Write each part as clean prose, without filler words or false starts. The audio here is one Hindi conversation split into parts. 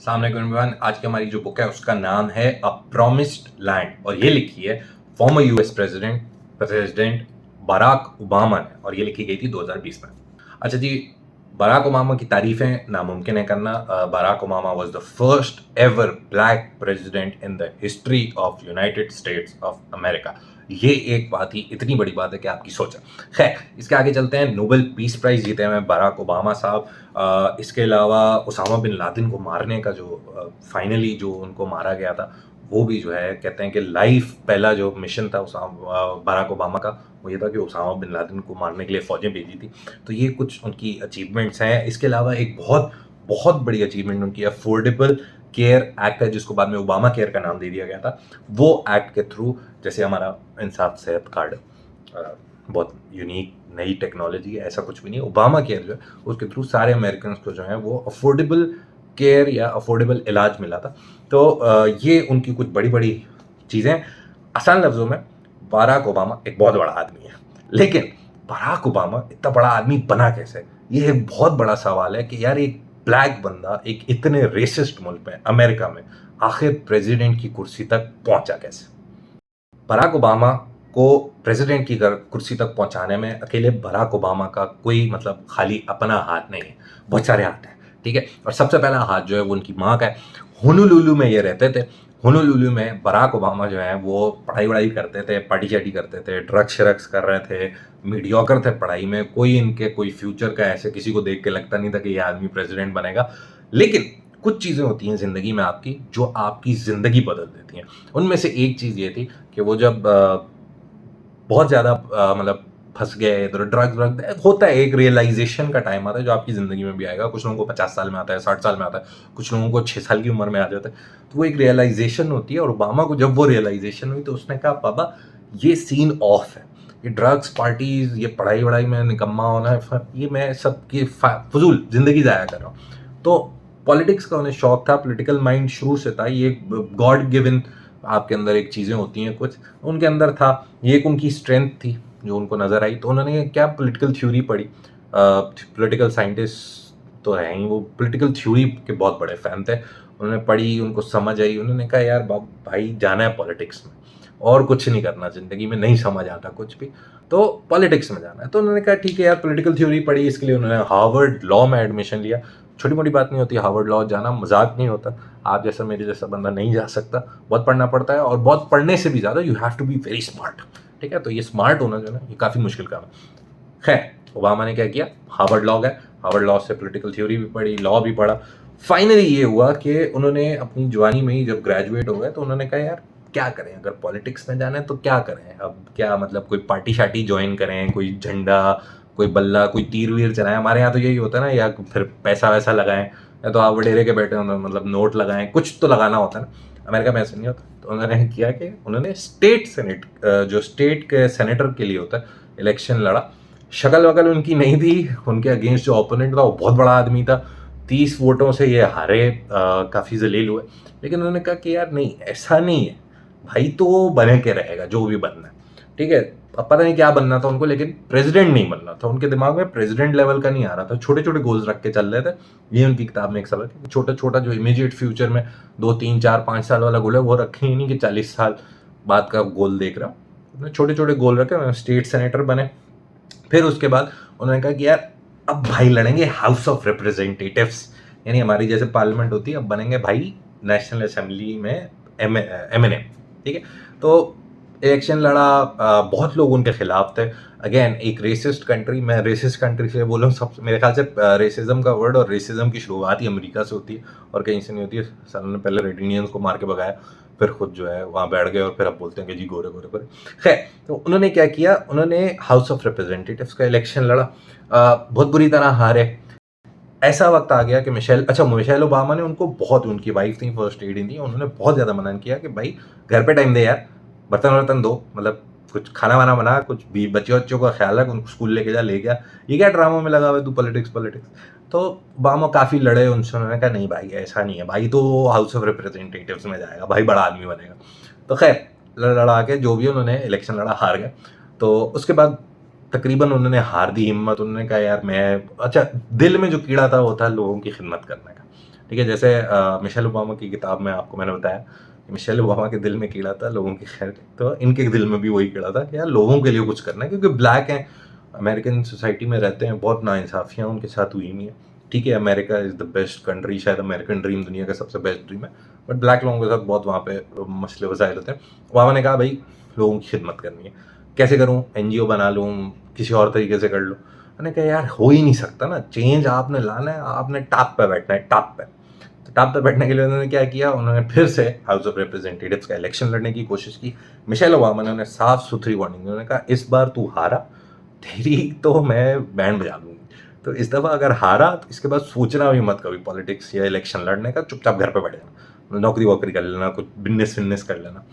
अस्सलाम वालेकुम एवरीवन। आज की हमारी जो बुक है उसका नाम है अ प्रॉमिस्ड लैंड और ये लिखी है former US president Barack Obama ने और ये लिखी गई थी 2020 में। अच्छा जी, बराक ओबामा की तारीफें नामुमकिन है करना। Barack Obama was the first ever black president in the history of United States of America. ये एक बात ही इतनी बड़ी बात है कि आपकी सोच है। खैर, इसके आगे चलते हैं। नोबेल पीस प्राइज जीते हैं बराक ओबामा साहब। इसके अलावा उसामा बिन लादेन को मारने का जो फाइनली जो उनको मारा गया था वो भी जो है कहते हैं कि लाइफ पहला जो मिशन था बराक ओबामा का वो ये था कि उसामा बिन लादेन को मारने के लिए फ़ौजें भेजी थी। तो ये कुछ उनकी अचीवमेंट्स हैं। इसके अलावा एक बहुत बहुत बड़ी अचीवमेंट उनकी अफोर्डेबल केयर एक्ट है जिसको बाद में ओबामा केयर का नाम दे दिया गया था। वो एक्ट के थ्रू जैसे हमारा इंसाफ सेहत कार्ड बहुत यूनिक नई टेक्नोलॉजी है, ऐसा कुछ भी नहीं। ओबामा केयर जो है उसके थ्रू सारे अमेरिकन को जो है वो अफोर्डेबल केयर या अफोर्डेबल इलाज मिला था। तो ये उनकी कुछ बड़ी बड़ी चीज़ें। आसान लफ्ज़ों में बराक ओबामा एक बहुत बड़ा आदमी है, लेकिन बराक ओबामा इतना बड़ा आदमी बना कैसे, ये एक बहुत बड़ा सवाल है कि यार एक ब्लैक बंदा एक इतने रेसिस्ट मुल्क में अमेरिका में आखिर प्रेसिडेंट की कुर्सी तक पहुंचा कैसे। बराक ओबामा को प्रेसिडेंट की कुर्सी तक पहुंचाने में अकेले बराक ओबामा का कोई मतलब खाली अपना हाथ नहीं है, बहुत सारे हाथ हैं। ठीक है, और सबसे पहला हाथ जो है वो उनकी माँ का है। होनोलुलु में ये रहते थे। होनोलुलु में बराक ओबामा जो है वो पढ़ाई वढ़ाई करते थे, पार्टी शार्टी करते थे, ड्रग्स शरग्स कर रहे थे, मीडियोकर थे पढ़ाई में। कोई फ्यूचर का ऐसे किसी को देख के लगता नहीं था कि ये आदमी प्रेसिडेंट बनेगा। लेकिन कुछ चीज़ें होती हैं ज़िंदगी में आपकी जो आपकी ज़िंदगी बदल देती हैं। उनमें से एक चीज़ ये थी कि वो जब बहुत ज़्यादा मतलब फँस गए इधर ड्रग्स व्रग्स होता है, एक रियलाइज़ेशन का टाइम आता है जो आपकी ज़िंदगी में भी आएगा। कुछ लोगों को 50 साल में आता है, 60 साल में आता है, कुछ लोगों को 6 साल की उम्र में आ जाता है। तो वो एक रियलाइज़ेशन होती है और ओबामा को जब वो रियलाइज़ेशन हुई तो उसने कहा बाबा ये सीन ऑफ है, ये ड्रग्स पार्टीज़, ये पढ़ाई-वढ़ाई में निकम्मा होना है, ये मैं सब की फ़ुज़ूल ज़िंदगी ज़ाया कर रहा हूँ। तो पॉलिटिक्स का उन्हें शौक था, पॉलिटिकल माइंड शुरू से था। ये गॉड गिवन आपके अंदर एक चीज़ें होती हैं कुछ, उनके अंदर था। ये एक उनकी स्ट्रेंथ थी जो उनको नज़र आई। तो उन्होंने क्या पॉलिटिकल थ्योरी पढ़ी। पॉलिटिकल साइंटिस्ट तो हैं ही, वो पॉलिटिकल थ्योरी के बहुत बड़े फ़ैन थे। उन्होंने पढ़ी, उनको समझ आई, उन्होंने कहा यार भाई जाना है पॉलिटिक्स में और कुछ नहीं करना ज़िंदगी में, नहीं समझ आता कुछ भी, तो पॉलिटिक्स में जाना है। तो उन्होंने कहा ठीक है यार, पॉलिटिकल थ्योरी पढ़ी, इसके लिए उन्होंने हार्वर्ड लॉ में एडमिशन लिया। छोटी मोटी बात नहीं होती, हार्वर्ड लॉ जाना मजाक नहीं होता। आप जैसा मेरे जैसा बंदा नहीं जा सकता, बहुत पढ़ना पड़ता है और बहुत पढ़ने से भी ज़्यादा you have to be very smart. ठीक है, तो ये स्मार्ट होना जो है ना ये काफ़ी मुश्किल काम है। खैर, ओबामा ने क्या किया, हार्वर्ड लॉ गए, हार्वर्ड लॉ से पॉलिटिकल थ्योरी भी पढ़ी, लॉ भी पढ़ा। फाइनली ये हुआ कि उन्होंने अपनी जवानी में ही जब ग्रेजुएट हो गए तो उन्होंने कहा यार क्या करें, अगर पॉलिटिक्स में जाना है तो क्या करें। अब क्या मतलब कोई पार्टी शार्टी ज्वाइन करें, कोई झंडा, कोई बल्ला, कोई तीर वीर चलाएं। हमारे यहाँ तो यही होता है ना, या फिर पैसा वैसा लगाएं, या तो आप वडेरे के बैठे हो मतलब नोट लगाएं, कुछ तो लगाना होता है ना। अमेरिका में ऐसा नहीं होता। तो उन्होंने किया कि उन्होंने स्टेट सेनेट जो स्टेट के सेनेटर के लिए होता है इलेक्शन लड़ा। शक्ल वकल उनकी नहीं थी, उनके अगेंस्ट जो ओपोनेंट था वो बहुत बड़ा आदमी था। 30 वोटों से ये हारे, काफ़ी जलील हुए। लेकिन उन्होंने कहा कि यार नहीं, ऐसा नहीं है भाई, तो बने के रहेगा जो भी बनना है। ठीक है, अब पता नहीं क्या बनना था उनको, लेकिन प्रेसिडेंट नहीं बनना था। उनके दिमाग में प्रेसिडेंट लेवल का नहीं आ रहा था, छोटे छोटे गोल्स रख के चल रहे थे। ये उनकी किताब में एक सबक है, छोटा छोटा जो इमीडिएट फ्यूचर में 2 3 4 5 साल वाला गोल है वो रखे ही नहीं कि 40 साल बाद का गोल देख रहा हूँ। उन्होंने छोटे छोटे गोल रखे, स्टेट सेनेटर बने। फिर उसके बाद उन्होंने कहा कि यार अब भाई लड़ेंगे हाउस ऑफ रिप्रेजेंटेटिव्स, यानी हमारी जैसे पार्लियामेंट होती है, अब बनेंगे भाई नेशनल असेंबली में एमएनए। ठीक है, तो इलेक्शन लड़ा, बहुत लोग उनके खिलाफ थे। अगेन एक रेसिस्ट कंट्री, मैं रेसिस्ट कंट्री से बोलूँ, सब मेरे ख्याल से रेसिज्म का वर्ड और रेसिज्म की शुरुआत ही अमेरिका से होती है और कहीं से नहीं होती है। सर ने पहले रेड इंडियंस को मार के भगाया, फिर खुद जो है वहाँ बैठ गए और फिर अब बोलते हैं कि जी गोरे गोरे गोरे। खैर, तो उन्होंने क्या किया, उन्होंने हाउस ऑफ रिप्रेजेंटेटिव्स का इलेक्शन लड़ा, बहुत बुरी तरह हारे। ऐसा वक्त आ गया कि मिशेल ओबामा ने उनको बहुत, उनकी वाइफ थी, फर्स्ट लेडी थी, उन्होंने बहुत ज़्यादा मना किया कि भाई घर पे टाइम दे यार, बर्तन वर्तन दो, मतलब कुछ खाना वाना बना, कुछ भी बच्चों बच्चों का ख्याल रख, उनको स्कूल लेके जा, ले गया, ये क्या ड्रामों में लगा हुआ है तू, पॉलिटिक्स पॉलिटिक्स। तो ओबामा काफ़ी लड़े उनसे, उन्होंने कहा नहीं भाई ऐसा नहीं है, भाई तो हाउस ऑफ रिप्रेजेंटेटिव्स में जाएगा, भाई बड़ा आदमी बनेगा। तो खैर लड़ा के जो भी उन्होंने इलेक्शन लड़ा, हार गए। तो उसके बाद तकरीबन उन्होंने हार दी हिम्मत। उन्होंने कहा यार मैं, अच्छा दिल में जो कीड़ा था वो था लोगों की खिदमत करने का। ठीक है, जैसे मिशेल ओबामा की किताब में आपको मैंने बताया कि मिशेल ओबामा के दिल में कीड़ा था, लोगों के खैर, तो इनके दिल में भी वही कीड़ा था कि यार लोगों के लिए कुछ करना है, क्योंकि ब्लैक हैं, अमेरिकन सोसाइटी में रहते हैं, बहुत नाइंसाफियाँ उनके साथ हुई हुई हैं। ठीक है, America is the best country, शायद अमेरिकन ड्रीम दुनिया का सबसे बेस्ट ड्रीम है, बट ब्लैक लोगों के साथ बहुत वहाँ पे मसले वसाइल होते हैं। ओबामा ने कहा भाई लोगों की खिदमत करनी है, कैसे करूँ, एनजीओ बना लूँ, किसी और तरीके से कर लूँ। मैंने कहा यार हो ही नहीं सकता ना, चेंज आपने लाना है, आपने टॉप पे बैठना है, टॉप पे। तो टॉप पे बैठने के लिए उन्होंने क्या किया, उन्होंने फिर से हाउस ऑफ रिप्रेजेंटेटिव्स का इलेक्शन लड़ने की कोशिश की। मिशेल ओबामा ने उन्हें साफ सुथरी वार्निंग दी, उन्होंने कहा इस बार तू हारा, तेरी तो मैं बैंड बजा दूंगी, तो इस दफ़ा अगर हारा तो इसके बाद सोचना भी मत कभी पॉलिटिक्स या इलेक्शन लड़ने का, चुपचाप घर पे बैठ जाना, नौकरी वोकरी कर लेना, कुछ बिजनेस विजनेस कर लेना।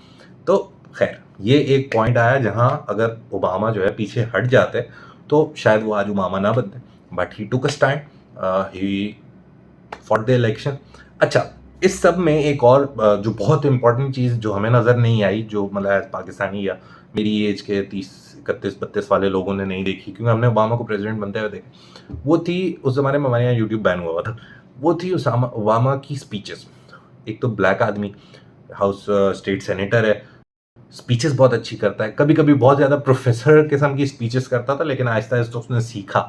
तो खैर ये एक पॉइंट आया जहां अगर ओबामा जो है पीछे हट जाते तो शायद वो आज ओबामा ना बनते, but he took a stand, he for the election. अच्छा, इस सब में एक और जो बहुत इंपॉर्टेंट चीज़ जो हमें नज़र नहीं आई, जो मतलब एज पाकिस्तानी या मेरी एज के 30 31 32 वाले लोगों ने नहीं देखी, क्योंकि हमने ओबामा को प्रेसिडेंट बनते हुए देखा, वो थी उस ज़माने में हमारे यहाँ यूट्यूब बैन हुआ था, वो थी ओबामा की स्पीचेस। एक तो ब्लैक आदमी, हाउस स्टेट सेनेटर है, स्पीचेस बहुत अच्छी करता है, कभी कभी बहुत ज़्यादा प्रोफेसर किस्म की स्पीचेस करता था, लेकिन आहिस्ता आहिस्ता उसने सीखा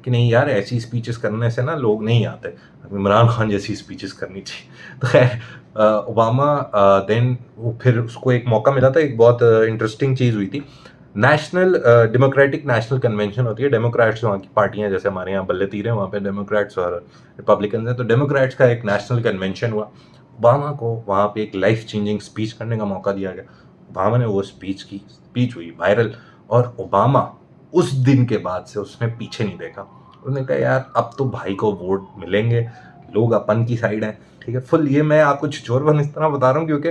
कि नहीं यार ऐसी स्पीचेस करने से ना लोग नहीं आते, इमरान खान जैसी स्पीचेस करनी चाहिए। तो खैर ओबामा देन फिर उसको एक मौका मिला था, एक बहुत इंटरेस्टिंग चीज़ हुई थी, नेशनल डेमोक्रेटिक नेशनल कन्वेंशन होती है, डेमोक्रेट्स वहाँ की पार्टियाँ, जैसे हमारे यहाँ बल्ले तीर हैं, वहाँ पे डेमोक्रेट्स और रिपब्लिकन हैं, तो डेमोक्रेट्स का एक नेशनल कन्वेंशन हुआ, ओबामा को वहाँ पे एक लाइफ चेंजिंग स्पीच करने का मौका दिया गया। ओबामा ने वो स्पीच हुई वायरल, और ओबामा उस दिन के बाद से उसने पीछे नहीं देखा। उसने कहा यार अब तो भाई को वोट मिलेंगे, लोग अपन की साइड हैं, ठीक है। फुल ये मैं आपको छिछोरपन इस तरह बता रहा हूँ क्योंकि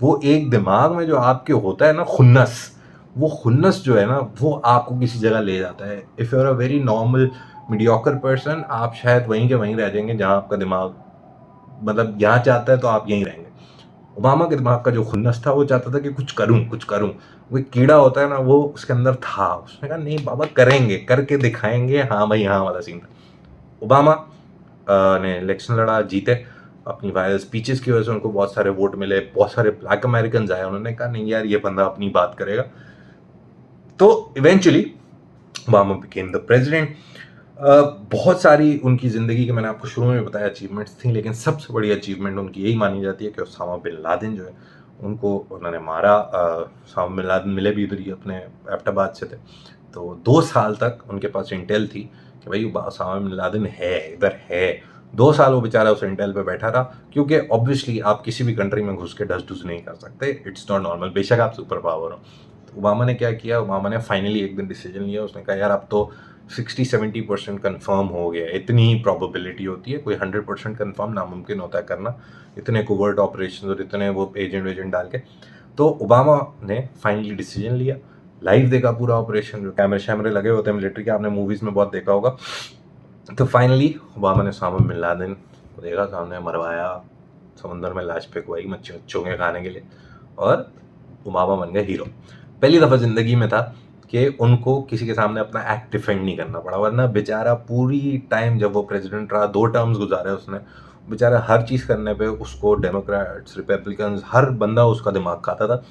वो एक दिमाग में जो आपके होता है ना खुन्नस, वो खुन्नस जो है ना वो आपको किसी जगह ले जाता है। If you are a very normal mediocre person, आप शायद वहीं के वहीं रह जाएंगे जहाँ आपका दिमाग मतलब यहाँ चाहता है तो आप यहीं रहेंगे। ओबामा के दिमाग का जो खुन्नस था वो चाहता था कि कुछ करूं कुछ करूं, वो एक कीड़ा होता है ना वो उसके अंदर था। उसने कहा नहीं बाबा करेंगे, करके दिखाएंगे, हाँ भाई हाँ वाला सीन था। ओबामा ने इलेक्शन लड़ा, जीते, अपनी वायरल स्पीचेस की वजह से उनको बहुत सारे वोट मिले, बहुत सारे ब्लैक अमेरिकन आए, उन्होंने कहा नहीं यार ये बंदा अपनी बात करेगा, तो eventually Obama became the president. बहुत सारी उनकी ज़िंदगी के मैंने आपको शुरू में बताया अचीवमेंट्स थी, लेकिन सबसे बड़ी अचीवमेंट उनकी यही मानी जाती है कि उसामा बिन लादेन जो है उनको उन्होंने मारा। उसामा बिन लादेन मिले भी इधर ही अपने एबटाबाद से थे, तो 2 साल तक उनके पास इंटेल थी कि भाई उसामा बिन लादेन है इधर है। 2 साल वो बेचारा उस इंटेल पे बैठा रहा, क्योंकि ऑब्वियसली आप किसी भी कंट्री में घुस के डस डुस नहीं कर सकते, इट्स नॉट नॉर्मल, बेशक आप सुपर पावर हो। तो ओबामा ने क्या किया, ओबामा ने फाइनली एक दिन डिसीजन लिया, उसने कहा यार अब तो 60-70% कन्फर्म हो गया, इतनी ही प्रोबेबिलिटी होती है, कोई 100% कन्फर्म नामुमकिन होता है करना, इतने कोवर्ट ऑपरेशन और इतने वो एजेंट वेजेंट डाल के। तो ओबामा ने फाइनली डिसीजन लिया, लाइव देखा पूरा ऑपरेशन, जो कैमरे शैमरे लगे होते हैं मिलिट्री के, आपने मूवीज़ में बहुत देखा होगा। तो फाइनली ओबामा ने उसामा बिन लादेन को देखा सामने, मरवाया, समंदर में लाश फेंकवाई मच्छियों के खाने के लिए, और ओबामा बन गए हीरो। पहली दफ़ा ज़िंदगी में था कि उनको किसी के सामने अपना एक्ट डिफेंड नहीं करना पड़ा, वरना बेचारा पूरी टाइम जब वो प्रेसिडेंट रहा 2 टर्म्स गुजारे उसने, बेचारा हर चीज़ करने पे उसको डेमोक्रेट्स रिपब्लिकन्स हर बंदा उसका दिमाग खाता था।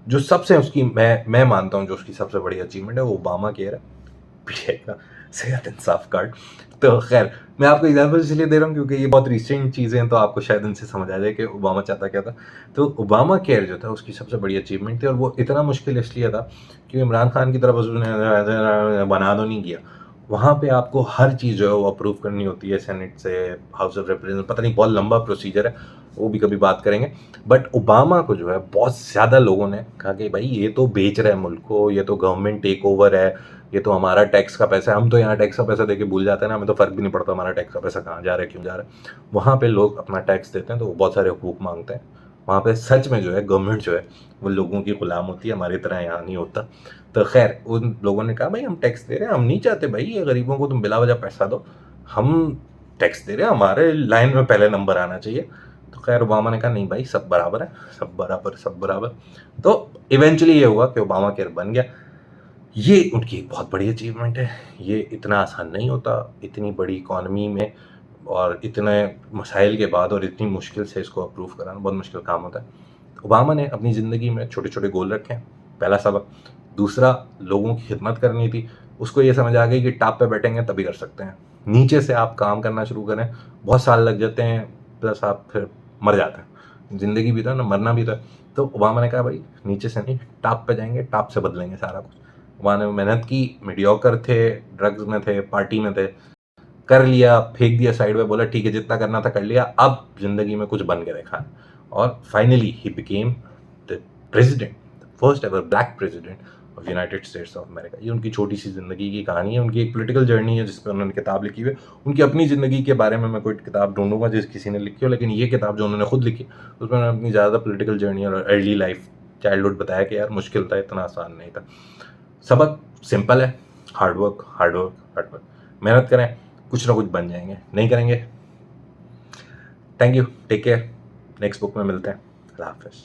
जो सबसे उसकी मैं मानता हूँ जो उसकी सबसे बड़ी अचीवमेंट है वो ओबामा केयर है, पीछे का सेहत इंसाफ कार्ड। तो खैर मैं आपको एग्जाम्पल इसलिए दे रहा हूँ क्योंकि ये बहुत रिसेंट चीज़ें हैं, तो आपको शायद इनसे समझ आ जाए कि ओबामा चाहता क्या था। तो ओबामा केयर जो था उसकी सबसे बड़ी अचीवमेंट थी, और वो इतना मुश्किल इसलिए था क्योंकि इमरान खान की तरफ उसने बना दो नहीं किया। वहाँ पे आपको हर चीज़ जो है वो अप्रूव करनी होती है सेनेट से, हाउस ऑफ रिप्रेजेंटेटिव, पता नहीं बहुत लंबा प्रोसीजर है, वो भी कभी बात करेंगे। बट ओबामा को जो है बहुत ज़्यादा लोगों ने कहा कि भाई ये तो बेच रहा है मुल्क को, ये तो गवर्नमेंट टेक ओवर है, ये तो हमारा टैक्स का पैसा है, हम तो यहाँ टैक्स का पैसा देके भूल जाते हैं ना, हमें तो फ़र्क भी नहीं पड़ता हमारा टैक्स का पैसा कहाँ जा रहा है क्यों जा रहा है। वहाँ पे लोग अपना टैक्स देते हैं तो वो बहुत सारे हुकूक मांगते हैं। वहाँ पे सच में जो है गवर्नमेंट जो है वो लोगों की गुलाम होती है, हमारी तरह यहाँ नहीं होता। तो खैर उन लोगों ने कहा भाई हम टैक्स दे रहे हैं, हम नहीं चाहते भाई ये गरीबों को तुम बिला वजह पैसा दो, हम टैक्स दे रहे हैं, हमारे लाइन में पहले नंबर आना चाहिए। तो खैर ओबामा ने कहा नहीं भाई सब बराबर है, सब बराबर सब बराबर। तो इवेंचुअली ये हुआ कि ओबामा केयर बन गया। ये उनकी एक बहुत बड़ी अचीवमेंट है, ये इतना आसान नहीं होता, इतनी बड़ी इकॉनमी में और इतने मसाइल के बाद और इतनी मुश्किल से इसको अप्रूव कराना बहुत मुश्किल काम होता है। ओबामा ने अपनी ज़िंदगी में छोटे छोटे गोल रखे हैं, पहला सबक। दूसरा, लोगों की खिदमत करनी थी। उसको ये समझ आ गई कि टॉप पे बैठेंगे तभी कर सकते हैं, नीचे से आप काम करना शुरू करें बहुत साल लग जाते हैं, प्लस आप फिर मर जाते हैं। ज़िंदगी भी तो है ना, मरना भी तो है। तो ओबामा ने कहा भाई नीचे से नहीं, टॉप पे जाएंगे, टॉप से बदलेंगे सारा कुछ। ओबामा ने मेहनत की, मीडियोकर थे, ड्रग्स में थे, पार्टी में थे, कर लिया, फेंक दिया साइड में, बोला ठीक है जितना करना था कर लिया, अब जिंदगी में कुछ बन के देखा। और finally he became the president, the first ever black president of United States of America. ये उनकी छोटी सी जिंदगी की कहानी है, उनकी एक पॉलिटिकल जर्नी है जिस पर उन्होंने किताब लिखी हुई है। उनकी अपनी जिंदगी के बारे में मैं कोई किताब ढूंढूंगा जिस किसी ने लिखी हो, लेकिन ये किताब जो उन्होंने खुद लिखी उसमें उन्होंने अपनी ज़्यादा पॉलिटिकल जर्नी और अर्ली लाइफ, चाइल्डहुड बताया कि यार मुश्किल था, इतना आसान नहीं था। सबक सिंपल है, हार्डवर्क हार्डवर्क हार्डवर्क। मेहनत करें, कुछ ना कुछ बन जाएंगे, नहीं करेंगे। Thank you, take care, next book में मिलते हैं। अल्लाह हाफिज़।